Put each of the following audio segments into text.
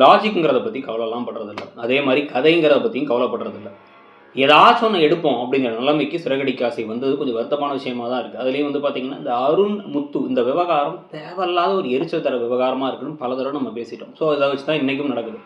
லாஜிக்குங்கிறத பற்றி கவலைலாம் படுறதில்ல. அதே மாதிரி கதைங்கிறத பற்றியும் கவலைப்படுறதில்ல. ஏதாச்சும் ஒன்று எடுப்போம் அப்படிங்கிற நிலைமைக்கு சிறகடிக்க ஆசை வந்தது கொஞ்சம் வருத்தமான விஷயமா தான் இருக்குது. அதுலேயும் வந்து பார்த்திங்கன்னா, இந்த அருண், முத்து இந்த விவகாரம் தேவையில்லாத ஒரு எரிச்சல் தர விவகாரமாக இருக்குன்னு பல தடவை நம்ம பேசிட்டோம். ஸோ இதை வச்சு தான் இன்றைக்கும் நடக்குது.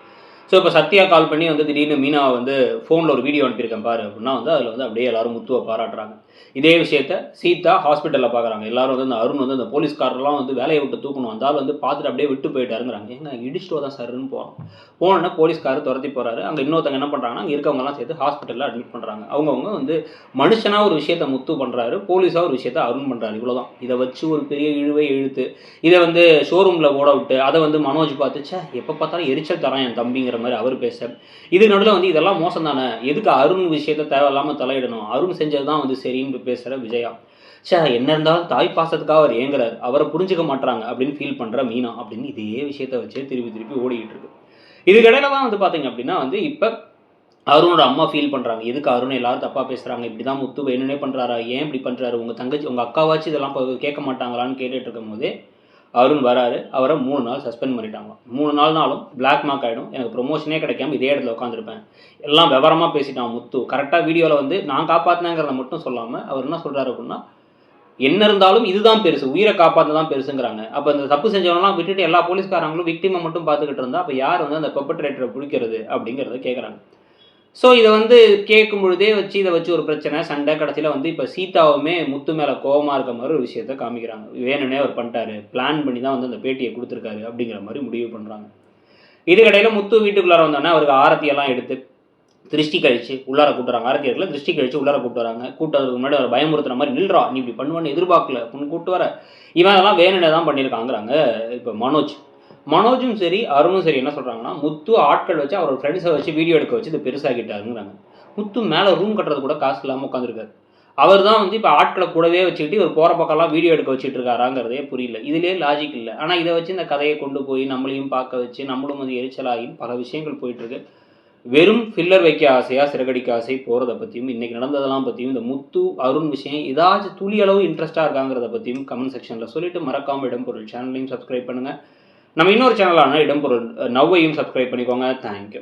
ஸோ இப்போ சத்யா கால் பண்ணி வந்து திடீர்னு மீனாவை வந்து ஃபோனில் ஒரு வீடியோ அனுப்பியிருக்கேன் பாரு அப்படின்னா வந்து அதில் வந்து அப்படியே எல்லாரும் முத்துவை பாராட்டுறாங்க. இதே விஷயத்த சீதா ஹாஸ்பிட்டலில் பார்க்குறாங்க. எல்லாரும் வந்து அந்த அருண் வந்து அந்த போலீஸ்காரெலாம் வந்து வேலையை விட்டு தூக்கணும், அந்த ஆள் வந்து பார்த்துட்டு அப்படியே விட்டு போயிட்டாருங்கிறாங்க. ஏங்க இடிச்சுட்டு தான் சார்ன்னு போகிறோம். போனோன்னா போலீஸ்காரர் துரத்தி போகிறாரு. அங்கே இன்னொருத்தவங்க என்ன பண்ணுறாங்கன்னா, அங்கே இருக்கவங்கலாம் சேர்த்து ஹாஸ்பிட்டலில் அட்மிட் பண்ணுறாங்க. அவங்கவுங்க வந்து மனுஷனாக ஒரு விஷயத்தை முத்து பண்ணுறாரு, போலீஸாக ஒரு விஷயத்தை அருண் பண்ணுறாரு. இவ்வளோதான். இதை வச்சு ஒரு பெரிய இழுவை இழுத்து இதை வந்து ஷோரூமில் ஓட விட்டு அதை வந்து மனோஜ் பார்த்துச்சா எப்போ பார்த்தாலும் எரிச்சல் தரான் என் தம்பிங்கிற மாதிரி அவர் பேச, இது நடுவில் வந்து இதெல்லாம் மோசம் தானே, எதுக்கு அருண் விஷயத்தை தேவையில்லாமல் தலையிடணும், அருண் செஞ்சது தான் வந்து சரின்னு பேசுகிற விஜயா. என்ன இருந்தாலும் தாய் பாசத்துக்காக அவர் ஏங்குறாரு, அவரை புரிஞ்சுக்க மாட்டாங்க அப்படின்னு ஃபீல் பண்ணுற மீனா அப்படின்னு இதே விஷயத்தை வச்சு திருப்பி ஓடிக்கிட்டு இருக்கு. இதுக்கிடையில தான் வந்து பார்த்தீங்க அப்படின்னா வந்து இப்போ அருணோட அம்மா ஃபீல் பண்ணுறாங்க. எதுக்கு அருண் எல்லாரும் தப்பாக பேசுகிறாங்க, இப்படி தான் முத்து வேணுன்னே பண்ணுறாரா, ஏன் இப்படி பண்ணுறாரு, உங்கள் தங்கச்சி உங்கள் அக்காவாச்சும் இதெல்லாம் கேட்க மாட்டாங்களான்னு கேட்டுட்டு இருக்கும் போதே அருண் வராரு. அவரை 3 நாள் சஸ்பெண்ட் பண்ணிட்டாங்க. 3 நாள்னாலும் பிளாக் மார்க் ஆகிடும், எனக்கு ப்ரொமோஷனே கிடைக்காம இதே இடத்துல உட்காந்துருப்பேன். எல்லாம் விவரமாக பேசிட்டான் முத்து. கரெக்டாக வீடியோவில் வந்து நான் காப்பாற்றினேங்கிறத மட்டும் சொல்லாமல் அவர் என்ன சொல்கிறாரு அப்படின்னா, என்ன இருந்தாலும் இதுதான் பெருசு, உயிரை காப்பாற்ற தான் பெருசுங்கிறாங்க. அப்போ இந்த தப்பு செஞ்சவங்களாம் விட்டுட்டு எல்லா போலீஸ்காரங்களும் விக்டிமை மட்டும் பார்த்துக்கிட்டு இருந்தால் அப்போ யார் வந்து அந்த பெர்பட்ரேட்டரை பிடிக்கிறது அப்படிங்கிறத கேட்குறாங்க. ஸோ இதை வந்து கேட்கும் பொழுதே இதை வச்சு ஒரு பிரச்சனை சண்டை. கடைசியில் வந்து இப்போ சீதாவுமே முத்து மேலே கோபமாக இருக்க மாதிரி ஒரு விஷயத்த காமிக்கிறாங்க. வேணும்னே அவர் பண்ணிட்டாரு, பிளான் பண்ணி தான் வந்து அந்த பேட்டியை கொடுத்துருக்காரு அப்படிங்கிற மாதிரி முடிவு பண்ணுறாங்க. இதுக்கடையில் முத்து வீட்டுக்குள்ளார வந்தோடனே அவருக்கு ஆரத்தியெல்லாம் எடுத்து திருஷ்டி கழிச்சு உள்ளார கூட்டுறாங்க. ஆரத்தி இடத்துல திருஷ்டி கழிச்சு உள்ளார கூப்பிட்டு வராங்க. கூட்டுறதுக்கு முன்னாடி அவர் பயமுறுத்துற மாதிரி, நில்றா நீ இப்படி பண்ணுவான்னு எதிர்பார்க்கல அப்படின்னு கூப்பிட்டு வர, இவன் அதெல்லாம் வேணும்னே தான் பண்ணியிருக்காங்கிறாங்க. இப்போ மனோஜும் சரி அருணும் சரி என்ன சொல்கிறாங்கன்னா, முத்து ஆட்கள் வச்சு அவர் ஃப்ரெண்ட்ஸை வச்சு வீடியோ எடுக்க வச்சு இதை பெருசாகிட்டாருங்கிறாங்க. முத்து மேலே ரூம் கட்டுறது கூட காசு இல்லாமல் உட்காந்துருக்காரு. அவர் தான் வந்து இப்போ ஆட்களை கூடவே வச்சுக்கிட்டு இவர் போகிற பக்கம்லாம் வீடியோ எடுக்க வச்சுட்டு இருக்காராங்கிறதே புரியல. இதுலேயே லாஜிக் இல்லை. ஆனால் இதை வச்சு இந்த கதையை கொண்டு போய் நம்மளையும் பார்க்க வச்சு நம்மளும் வந்து எரிச்சலாகி பல விஷயங்கள் போயிட்டுருக்கு. வெறும் ஃபில்லர் வைக்க ஆசையாக சிறகடிக்க ஆசை போகிறத பற்றியும் இன்றைக்கி நடந்ததெல்லாம் பற்றியும் இந்த முத்து அருண் விஷயம் ஏதாச்சும் துளி அளவு இன்ட்ரெஸ்ட்டாக இருக்காங்கிறத பற்றியும் கமெண்ட் செக்ஷனில் சொல்லிவிட்டு மறக்காமல் இடம்பொருள் சேனலையும் சப்ஸ்கிரைப் பண்ணுங்கள். நம்ம இன்னொரு சேனலான இடம்பொருள் நவ்வையும் சப்ஸ்கிரைப் பண்ணிக்கோங்க. தேங்க்யூ.